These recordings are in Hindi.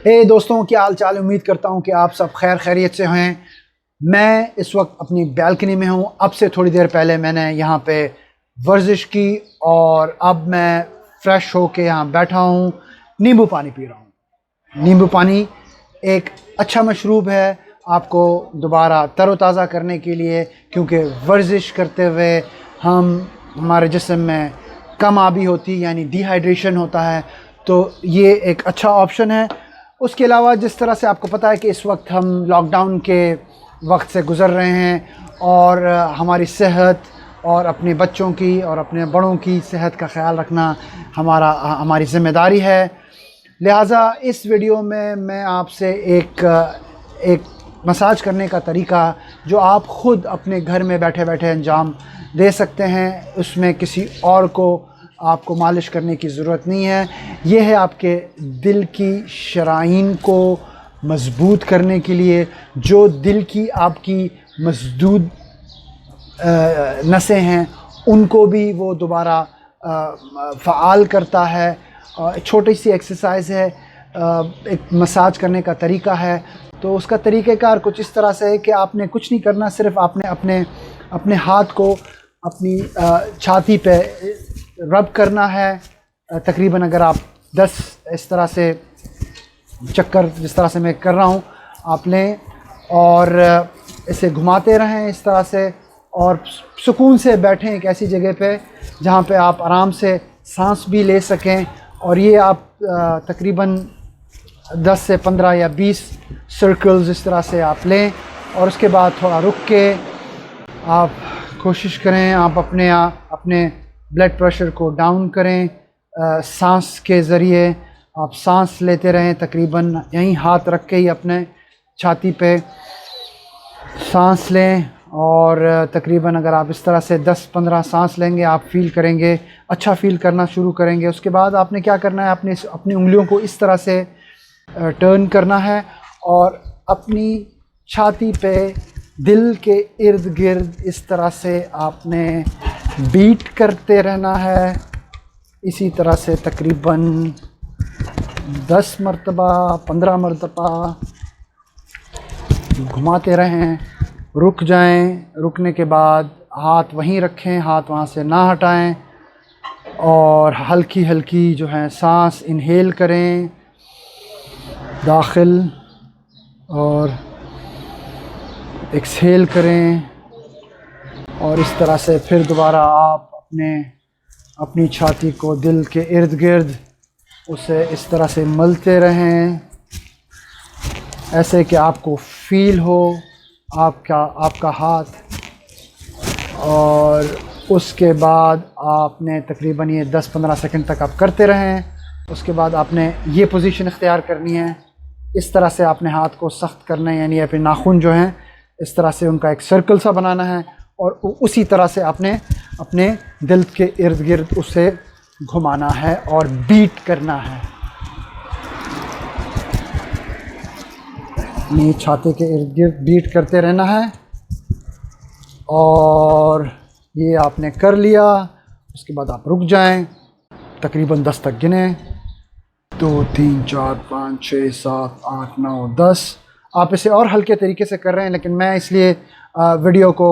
दोस्तों, क्या हाल चाल। उम्मीद करता हूँ कि आप सब खैर खैरियत से हैं। मैं इस वक्त अपनी बैल्कनी में हूँ। अब से थोड़ी देर पहले मैंने यहाँ पे वर्जिश की और अब मैं फ़्रेश होके यहाँ बैठा हूँ, नींबू पानी पी रहा हूँ। नींबू पानी एक अच्छा मशरूब है आपको दोबारा तरोताज़ा करने के लिए, क्योंकि वर्जिश करते हुए हमारे जिस्म में कम आबी होती यानी डिहाइड्रेशन होता है, तो ये एक अच्छा ऑप्शन है। उसके अलावा जिस तरह से आपको पता है कि इस वक्त हम लॉकडाउन के वक्त से गुज़र रहे हैं और हमारी सेहत और अपने बच्चों की और अपने बड़ों की सेहत का ख्याल रखना हमारी ज़िम्मेदारी है। लिहाजा इस वीडियो में मैं आपसे एक मसाज करने का तरीका जो आप ख़ुद अपने घर में बैठे बैठे अंजाम दे सकते हैं, उसमें किसी और को आपको मालिश करने की ज़रूरत नहीं है। यह है आपके दिल की शराइन को मज़बूत करने के लिए, जो दिल की आपकी मज़दूद नसें हैं उनको भी वो दोबारा फ़आल करता है। छोटी सी एक्सरसाइज़ है, एक मसाज करने का तरीका है। तो उसका तरीक़ेकार कुछ इस तरह से है कि आपने कुछ नहीं करना, सिर्फ़ आपने अपने हाथ को अपनी छाती पे रब करना है। तकरीबन अगर आप 10 इस तरह से चक्कर जिस तरह से मैं कर रहा हूँ आप लें और इसे घुमाते रहें इस तरह से, और सुकून से बैठें एक ऐसी जगह पे जहाँ पे आप आराम से सांस भी ले सकें। और ये आप तकरीबन 10 से 15 या 20 सर्कल्स इस तरह से आप लें और उसके बाद थोड़ा रुक के आप कोशिश करें आप अपने ब्लड प्रेशर को डाउन करें। सांस के ज़रिए आप सांस लेते रहें, तकरीबन यहीं हाथ रख के ही अपने छाती पे सांस लें और तकरीबन अगर आप इस तरह से 10-15 सांस लेंगे आप फ़ील करेंगे, अच्छा फ़ील करना शुरू करेंगे। उसके बाद आपने क्या करना है, अपनी उंगलियों को इस तरह से टर्न करना है और अपनी छाती पे दिल के इर्द गिर्द इस तरह से आपने बीट करते रहना है। इसी तरह से तकरीबन 10 मरतबा 15 मरतबा घुमाते रहें, रुक जाएं। रुकने के बाद हाथ वहीं रखें, हाथ वहाँ से ना हटाएं और हल्की हल्की जो है सांस इनहेल करें दाखिल और एक्सहेल करें। और इस तरह से फिर दोबारा आप अपनी छाती को दिल के इर्द गिर्द उसे इस तरह से मलते रहें, ऐसे कि आपको फ़ील हो आपका हाथ। और उसके बाद आपने तकरीबन ये 10-15 सेकंड तक आप करते रहें। उसके बाद आपने ये पोजीशन इख्तियार करनी है, इस तरह से आपने हाथ को सख्त करना है, यानी अपने नाखून जो हैं इस तरह से उनका एक सर्कल सा बनाना है और उसी तरह से आपने अपने दिल के इर्द गिर्द उसे घुमाना है और बीट करना है। अपनी छाती के इर्द गिर्द बीट करते रहना है और ये आपने कर लिया। उसके बाद आप रुक जाएं, तकरीबन 10 तक गिने, 2 3 4 5 6 7 8 9 10। आप इसे और हल्के तरीके से कर रहे हैं, लेकिन मैं इसलिए वीडियो को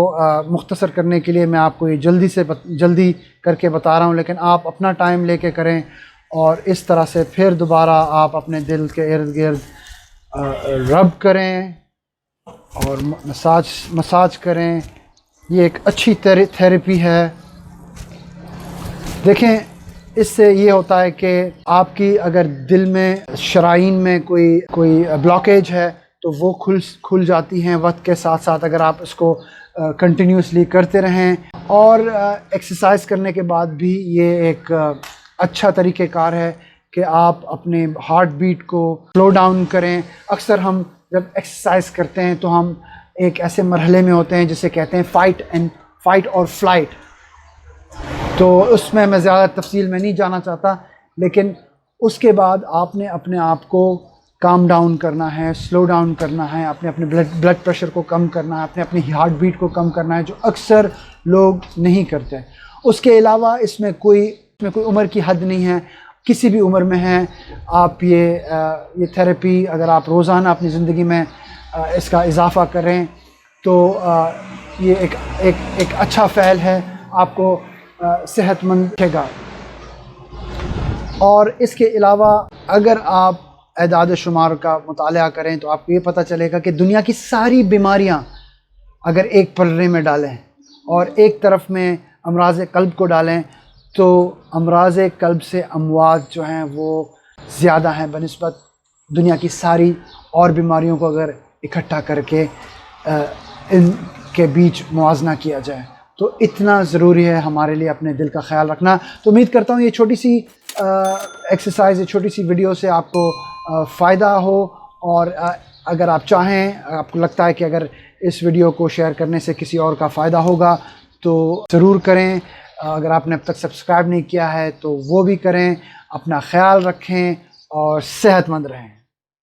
मुख्तसर करने के लिए मैं आपको ये जल्दी करके बता रहा हूँ, लेकिन आप अपना टाइम लेके करें। और इस तरह से फिर दोबारा आप अपने दिल के इर्द गिर्द रब करें और मसाज करें। ये एक अच्छी थेरेपी है। देखें, इससे ये होता है कि आपकी अगर दिल में शराइन में कोई ब्लॉकेज है तो वो खुल जाती हैं वक्त के साथ साथ, अगर आप इसको कंटिन्यूसली करते रहें। और एक्सरसाइज करने के बाद भी ये एक अच्छा तरीक़ेकार है कि आप अपने हार्ट बीट को स्लो डाउन करें। अक्सर हम जब एक्सरसाइज करते हैं तो हम एक ऐसे मरहले में होते हैं जिसे कहते हैं फाइट और फ्लाइट। तो उसमें मैं ज़्यादा तफसील में नहीं जाना चाहता, लेकिन उसके बाद आपने अपने आप को काम डाउन करना है, स्लो डाउन करना है, अपने ब्लड प्रेशर को कम करना है, अपनी हार्ट बीट को कम करना है, जो अक्सर लोग नहीं करते। उसके अलावा इसमें कोई उम्र की हद नहीं है। किसी भी उम्र में हैं, आप ये थेरेपी अगर आप रोज़ाना अपनी ज़िंदगी में इसका इजाफ़ा करें तो ये एक अच्छा फ़ैल है, आपको सेहतमंद रखेगा। और इसके अलावा अगर आप एदाद शुमार का मुताला करें तो आपको ये पता चलेगा कि दुनिया की सारी बीमारियां अगर एक पलड़े में डालें और एक तरफ में अमराज़ क़ल्ब को डालें तो अमराज़ क़ल्ब से अमवात जो हैं वो ज़्यादा हैं बनिस्बत दुनिया की सारी और बीमारियों को अगर इकट्ठा करके इनके बीच मुआजना किया जाए। तो इतना ज़रूरी है हमारे लिए अपने दिल का ख्याल रखना। तो उम्मीद करता हूँ ये छोटी सी एक्सरसाइज, ये छोटी सी वीडियो से आपको फ़ायदा हो, और अगर आप चाहें, आपको लगता है कि अगर इस वीडियो को शेयर करने से किसी और का फ़ायदा होगा तो ज़रूर करें। अगर आपने अब तक सब्सक्राइब नहीं किया है तो वो भी करें। अपना ख्याल रखें और सेहतमंद रहें।